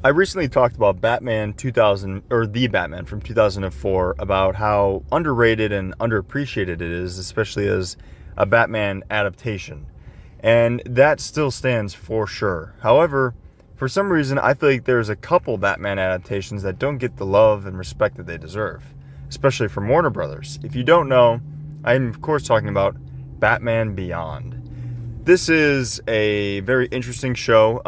I recently talked about Batman 2000, or the Batman from 2004, about how underrated and underappreciated it is, especially as a Batman adaptation. And that still stands for sure. However, for some reason, I feel like there's a couple Batman adaptations that don't get the love and respect that they deserve, especially from Warner Brothers. If you don't know, I'm of course talking about Batman Beyond. This is a very interesting show.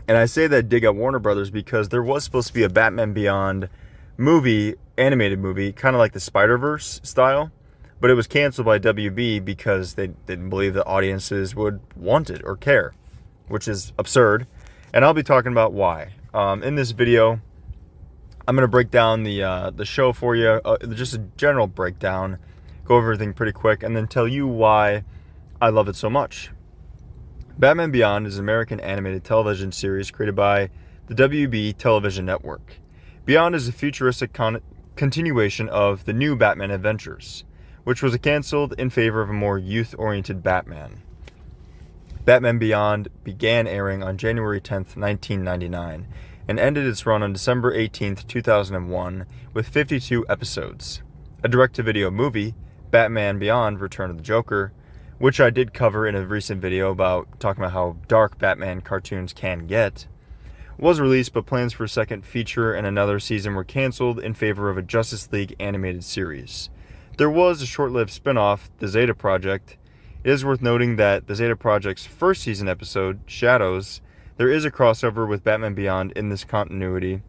And I say that dig at Warner Brothers because there was supposed to be a Batman Beyond movie, animated movie, kind of like the Spider-Verse style, but it was canceled by WB because they didn't believe the audiences would want it or care, which is absurd. And I'll be talking about why. In this video, I'm going to break down the show for you, just a general breakdown, go over everything pretty quick, and then tell you why I love it so much. Batman Beyond is an American animated television series created by the WB television network. Beyond is a futuristic continuation of the new Batman Adventures, which was canceled in favor of a more youth-oriented Batman. Batman Beyond began airing on January 10th, 1999, and ended its run on December 18th, 2001, with 52 episodes. A direct-to-video movie, Batman Beyond: Return of the Joker, which I did cover in a recent video about talking about how dark Batman cartoons can get, was released, but plans for a second feature and another season were canceled in favor of a Justice League animated series. There was a short-lived spin-off, The Zeta Project. It is worth noting that The Zeta Project's first season episode, Shadows, there is a crossover with Batman Beyond in this continuity.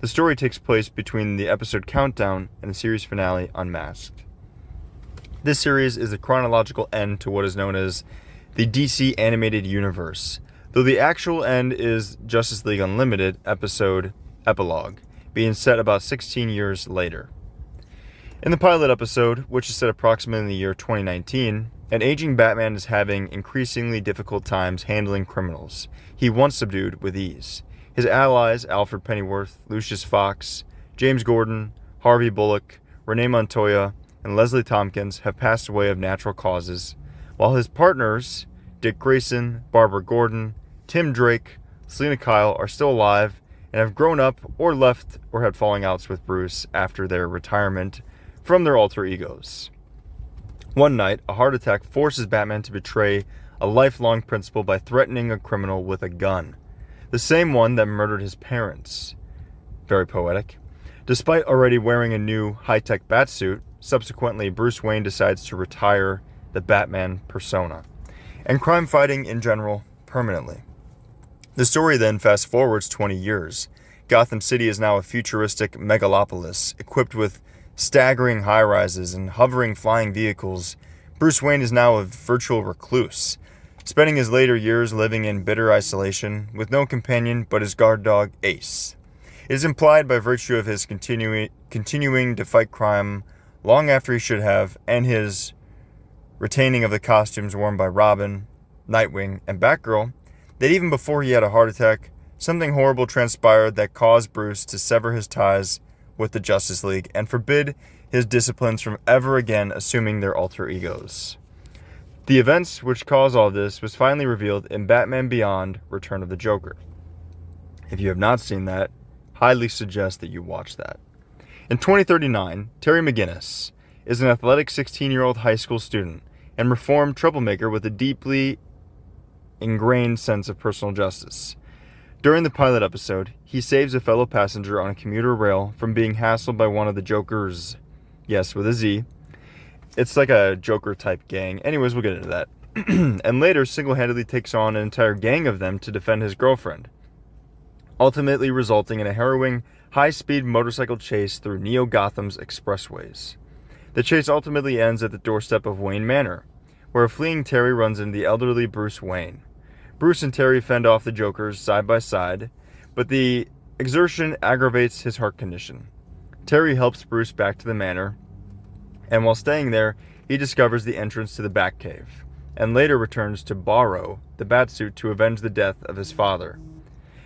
The story takes place between the episode Countdown and the series finale, Unmasked. This series is a chronological end to what is known as the DC Animated Universe, though the actual end is Justice League Unlimited episode Epilogue, being set about 16 years later. In the pilot episode, which is set approximately in the year 2019, an aging Batman is having increasingly difficult times handling criminals he once subdued with ease. His allies, Alfred Pennyworth, Lucius Fox, James Gordon, Harvey Bullock, Renee Montoya, and Leslie Tompkins have passed away of natural causes, while his partners, Dick Grayson, Barbara Gordon, Tim Drake, Selina Kyle, are still alive and have grown up or left or had falling outs with Bruce after their retirement from their alter egos. One night, a heart attack forces Batman to betray a lifelong principle by threatening a criminal with a gun, the same one that murdered his parents. Very poetic. Despite already wearing a new high-tech batsuit, subsequently, Bruce Wayne decides to retire the Batman persona and crime fighting in general permanently. The story then fast forwards 20 years. Gotham City is now a futuristic megalopolis equipped with staggering high-rises and hovering flying vehicles. Bruce Wayne is now a virtual recluse, spending his later years living in bitter isolation with no companion but his guard dog, Ace. It is implied by virtue of his continuing to fight crime long after he should have, and his retaining of the costumes worn by Robin, Nightwing, and Batgirl, that even before he had a heart attack, something horrible transpired that caused Bruce to sever his ties with the Justice League and forbid his disciplines from ever again assuming their alter egos. The events which caused all this was finally revealed in Batman Beyond: Return of the Joker. If you have not seen that, highly suggest that you watch that. In 2039, Terry McGinnis is an athletic 16-year-old high school student and reformed troublemaker with a deeply ingrained sense of personal justice. During the pilot episode, he saves a fellow passenger on a commuter rail from being hassled by one of the Jokers. Yes, with a Z. It's like a Joker-type gang. Anyways, we'll get into that. And later, single-handedly takes on an entire gang of them to defend his girlfriend, ultimately resulting in a harrowing high-speed motorcycle chase through Neo-Gotham's expressways. The chase ultimately ends at the doorstep of Wayne Manor, where a fleeing Terry runs into the elderly Bruce Wayne. Bruce and Terry fend off the Jokers side by side, but the exertion aggravates his heart condition. Terry helps Bruce back to the manor, and while staying there, he discovers the entrance to the Batcave, and later returns to borrow the Batsuit to avenge the death of his father.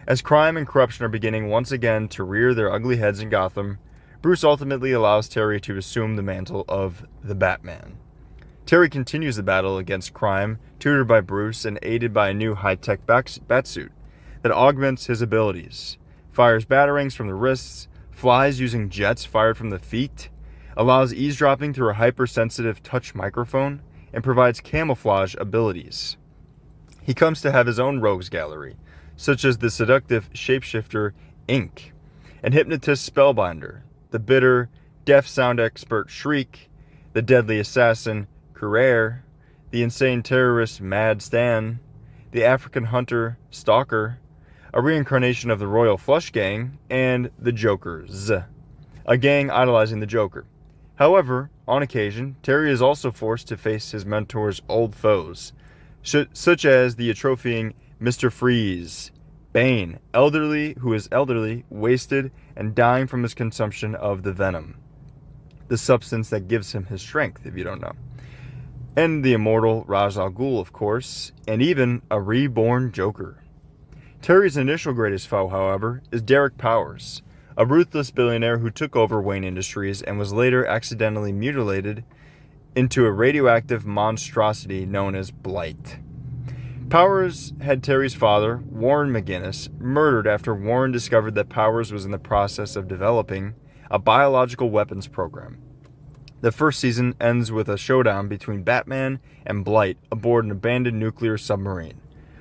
As crime and corruption are beginning once again to rear their ugly heads in Gotham, Bruce ultimately allows Terry to assume the mantle of the Batman. Terry continues the battle against crime, tutored by Bruce and aided by a new high-tech batsuit. that augments his abilities, fires batarangs from the wrists, flies using jets fired from the feet, allows eavesdropping through a hypersensitive touch microphone, and provides camouflage abilities. He comes to have his own rogues gallery, such as the seductive shapeshifter Ink, and hypnotist Spellbinder, the bitter, deaf sound expert Shriek, the deadly assassin Courier, the insane terrorist Mad Stan, the African hunter Stalker, a reincarnation of the Royal Flush Gang, and the Jokers, a gang idolizing the Joker. However, on occasion, Terry is also forced to face his mentor's old foes, such as the atrophying Mr. Freeze, Bane, who is elderly, wasted, and dying from his consumption of the venom, the substance that gives him his strength, if you don't know. And the immortal Ra's al Ghul, of course, and even a reborn Joker. Terry's initial greatest foe, however, is Derek Powers, a ruthless billionaire who took over Wayne Industries and was later accidentally mutilated into a radioactive monstrosity known as Blight. Powers had Terry's father, Warren McGinnis, murdered after Warren discovered that Powers was in the process of developing a biological weapons program. The first season ends with a showdown between Batman and Blight aboard an abandoned nuclear submarine,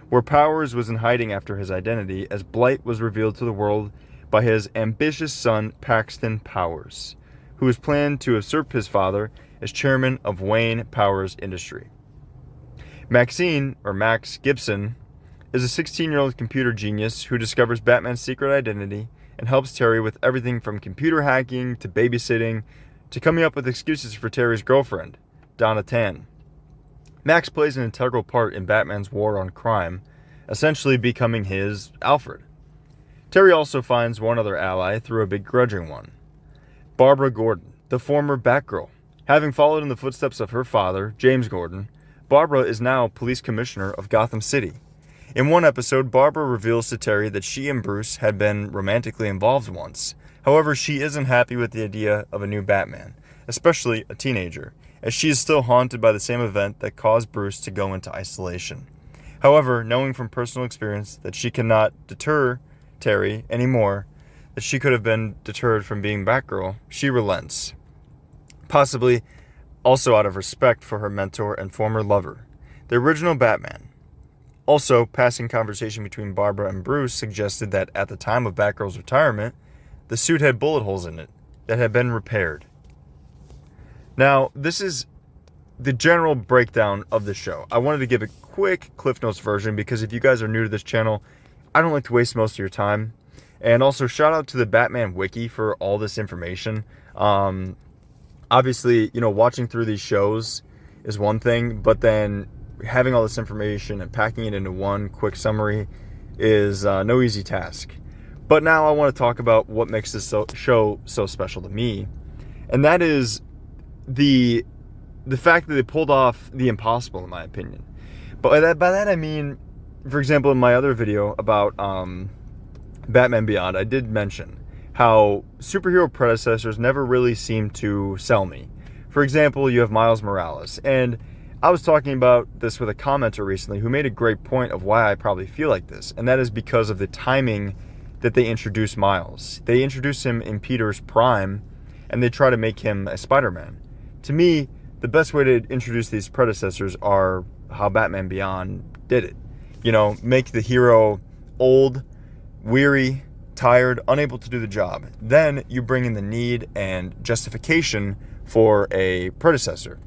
where Powers was in hiding after his identity, as Blight was revealed to the world by his ambitious son Paxton Powers, who was planned to usurp his father as chairman of Wayne Powers Industry. Maxine, or Max Gibson, is a 16-year-old computer genius who discovers Batman's secret identity and helps Terry with everything from computer hacking to babysitting to coming up with excuses for Terry's girlfriend, Donna Tan. Max plays an integral part in Batman's war on crime, essentially becoming his Alfred. Terry also finds one other ally through a begrudging one, Barbara Gordon, the former Batgirl. Having followed in the footsteps of her father, James Gordon, Barbara is now police commissioner of Gotham City. In one episode, Barbara reveals to Terry that she and Bruce had been romantically involved once. However, she isn't happy with the idea of a new Batman, especially a teenager, as she is still haunted by the same event that caused Bruce to go into isolation. However, knowing from personal experience that she cannot deter Terry anymore, that she could have been deterred from being Batgirl, she relents. Possibly also out of respect for her mentor and former lover, the original Batman. Also, passing conversation between Barbara and Bruce suggested that at the time of Batgirl's retirement, the suit had bullet holes in it that had been repaired. Now, this is the general breakdown of the show. I wanted to give a quick Cliff Notes version because if you guys are new to this channel, I don't like to waste most of your time. And also, shout out to the Batman Wiki for all this information. Obviously, watching through these shows is one thing, but then having all this information and packing it into one quick summary is no easy task. But now I want to talk about what makes this show so special to me, and that is the fact that they pulled off the impossible, in my opinion. But by that I mean, for example, in my other video about Batman Beyond, I did mention how superhero predecessors never really seemed to sell me. For example, you have Miles Morales, and I was talking about this with a commenter recently who made a great point of why I probably feel like this, and that is because of the timing that they introduced Miles. They introduced him in Peter's prime, and they try to make him a Spider-Man. To me, the best way to introduce these predecessors are how Batman Beyond did it. Make the hero old, weary, tired, unable to do the job. Then you bring in the need and justification for a predecessor.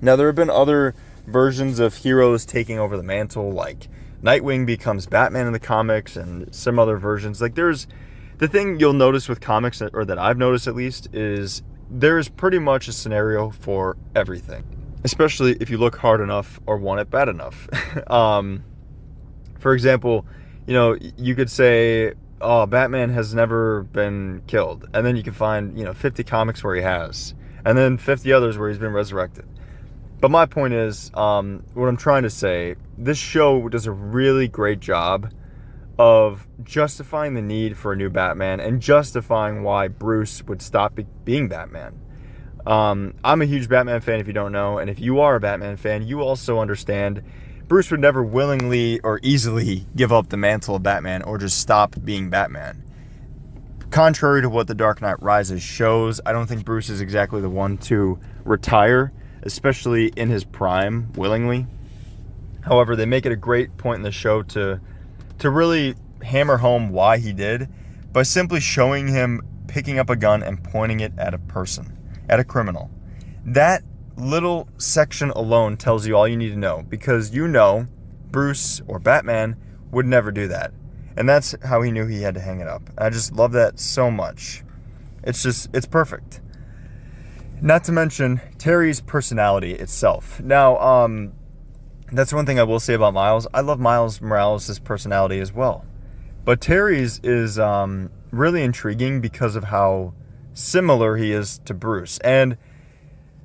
Now, there have been other versions of heroes taking over the mantle, like Nightwing becomes Batman in the comics, and some other versions. Like, the thing you'll notice with comics, or that I've noticed at least, is there is pretty much a scenario for everything, especially if you look hard enough or want it bad enough. For example, you could say, oh, Batman has never been killed, and then you can find 50 comics where he has, and then 50 others where he's been resurrected. But my point is, what I'm trying to say, this show does a really great job of justifying the need for a new Batman and justifying why Bruce would stop being Batman. I'm a huge Batman fan, if you don't know, and if you are a Batman fan, you also understand Bruce would never willingly or easily give up the mantle of Batman or just stop being Batman. Contrary to what The Dark Knight Rises shows, I don't think Bruce is exactly the one to retire, especially in his prime, willingly. However, they make it a great point in the show to really hammer home why he did by simply showing him picking up a gun and pointing it at a person, at a criminal. That little section alone tells you all you need to know, because you know Bruce or Batman would never do that. And that's how he knew he had to hang it up. I just love that so much. It's perfect. Not to mention Terry's personality itself. Now, that's one thing I will say about Miles. I love Miles Morales' personality as well. But Terry's is really intriguing because of how similar he is to Bruce. And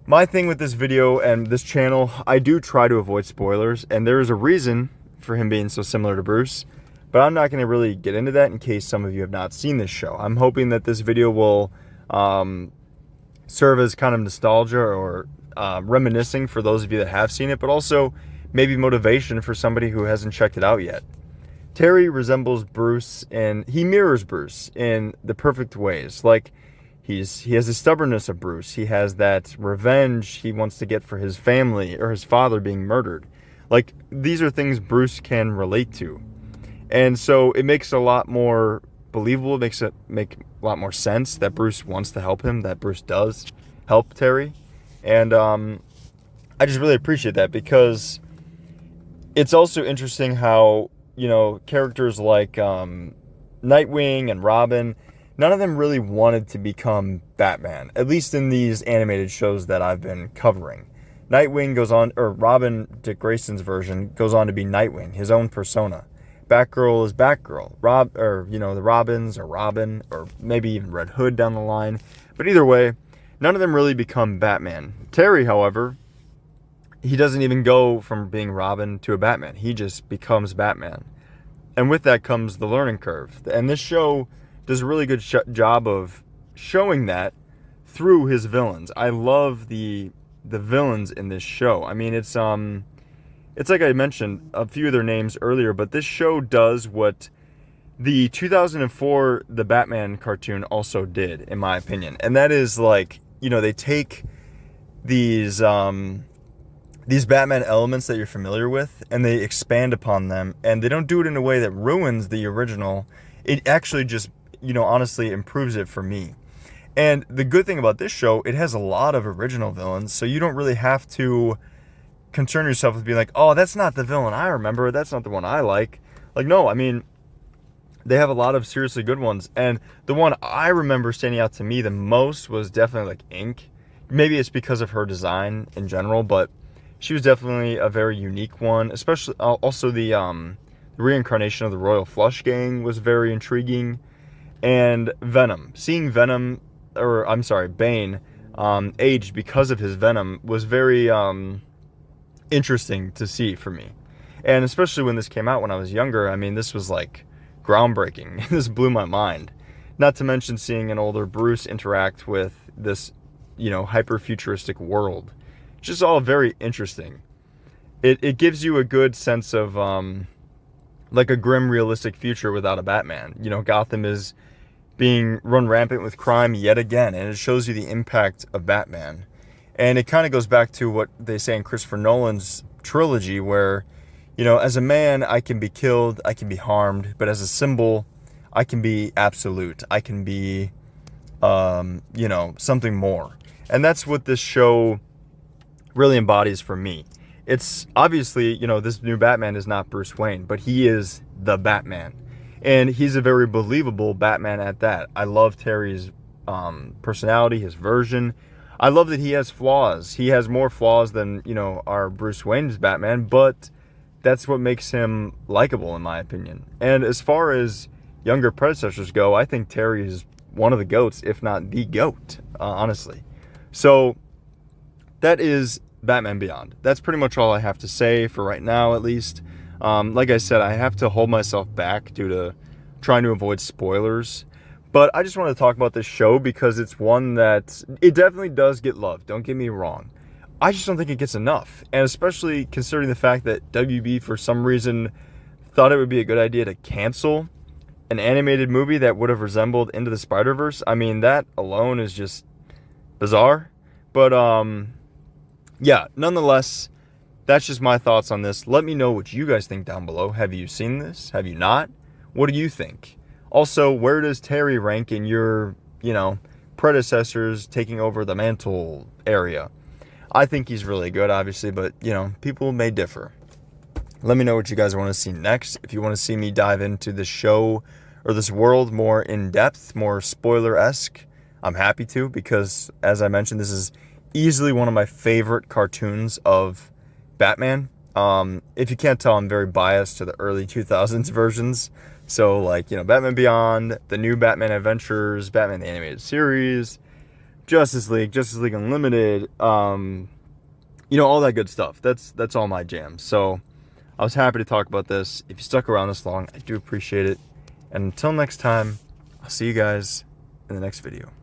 my thing with this video and this channel, I do try to avoid spoilers. And there is a reason for him being so similar to Bruce. But I'm not going to really get into that in case some of you have not seen this show. I'm hoping that this video will serve as kind of nostalgia or reminiscing for those of you that have seen it, but also maybe motivation for somebody who hasn't checked it out yet. Terry resembles Bruce and he mirrors Bruce in the perfect ways. Like he has the stubbornness of Bruce. He has that revenge he wants to get for his family or his father being murdered. Like these are things Bruce can relate to. And so it makes a lot more believable. It makes it make a lot more sense that Bruce wants to help him, that Bruce does help Terry. And I just really appreciate that, because it's also interesting how, you know, characters like Nightwing and Robin, none of them really wanted to become Batman, at least in these animated shows that I've been covering. Nightwing goes on, or Robin, Dick Grayson's version, goes on to be Nightwing, his own persona. Batgirl is Batgirl. The Robins or Robin, or maybe even Red Hood down the line. But either way, none of them really become Batman. Terry, however, he doesn't even go from being Robin to a Batman. He just becomes Batman. And with that comes the learning curve. And this show does a really good job of showing that through his villains. I love the villains in this show. I mean, it's like I mentioned a few of their names earlier, but this show does what the 2004 The Batman cartoon also did, in my opinion. And that is, like, you know, they take these Batman elements that you're familiar with and they expand upon them, and they don't do it in a way that ruins the original. It actually just, you know, honestly improves it for me. And the good thing about this show, it has a lot of original villains, so you don't really have to concern yourself with being like, oh, that's not the villain I remember, that's not the one I like. Like, no, I mean, they have a lot of seriously good ones, and the one I remember standing out to me the most was definitely like Ink. Maybe it's because of her design in general, but she was definitely a very unique one. Especially also the reincarnation of the Royal Flush Gang was very intriguing. And Venom, seeing Venom, or I'm sorry, Bane, aged because of his venom was very interesting to see for me. And especially when this came out when I was younger, I mean, this was like groundbreaking. This blew my mind. Not to mention seeing an older Bruce interact with this, you know, hyper-futuristic world. Just all very interesting. It gives you a good sense of like a grim, realistic future without a Batman. You know, Gotham is being run rampant with crime yet again, and it shows you the impact of Batman. And it kind of goes back to what they say in Christopher Nolan's trilogy, where, you know, as a man, I can be killed, I can be harmed, but as a symbol, I can be absolute. I can be, you know, something more. And that's what this show really embodies for me. It's obviously, you know, this new Batman is not Bruce Wayne, but he is the Batman. And he's a very believable Batman at that. I love Terry's personality, his version. I love that he has flaws. He has more flaws than, you know, our Bruce Wayne's Batman, but that's what makes him likable, in my opinion. And as far as younger predecessors go, I think Terry is one of the GOATs, if not the GOAT, honestly. So that is Batman Beyond. That's pretty much all I have to say for right now, at least. Like I said, I have to hold myself back due to trying to avoid spoilers. But I just want to talk about this show because it's one that, it definitely does get love. Don't get me wrong. I just don't think it gets enough. And especially considering the fact that WB, for some reason, thought it would be a good idea to cancel an animated movie that would have resembled Into the Spider-Verse. I mean, that alone is just bizarre. But, yeah, nonetheless, that's just my thoughts on this. Let me know what you guys think down below. Have you seen this? Have you not? What do you think? Also, where does Terry rank in your, predecessors taking over the mantle area? I think he's really good, obviously, but, people may differ. Let me know what you guys want to see next. If you want to see me dive into the show or this world more in depth, more spoiler-esque, I'm happy to, because, as I mentioned, this is easily one of my favorite cartoons of Batman. If you can't tell, I'm very biased to the early 2000s versions. So, Batman Beyond, the new Batman Adventures, Batman the Animated Series, Justice League Unlimited, all that good stuff. That's all my jam. So, I was happy to talk about this. If you stuck around this long, I do appreciate it. And until next time, I'll see you guys in the next video.